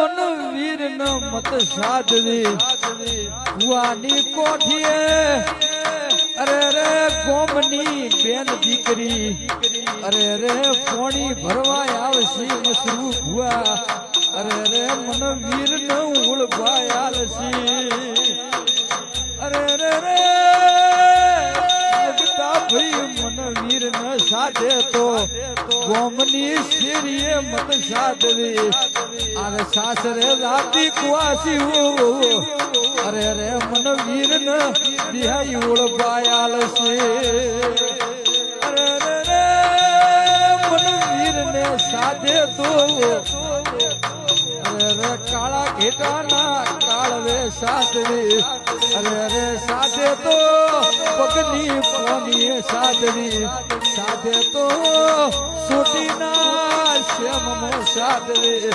મનવીર ન મત સાધવી કુવાની કોઠીએ અરે રે ગોમની બેન દીકરી અરે રે પોણી ભરવા આવશે મસરૂ ભુવા અરે રે મનવીર ન ઉળભાઈ આલસી અરે રે રે ભાઈ મનવીર ન સાધે તો ગોમની શેરીએ મત સાધવી અરે સાસરે રાતી કુવાસી અરે રે મનવીર ન દિહાઈ ઓળભાયાલ છે અરે રે રે મનવીર ને સાધે તો અરે રે કાળા ઘેટાના કાળવે સાધવી અરે રે સાધે તો પગની પોની સાધવી સાધે તો સોટીના શ્યામનો સાધવી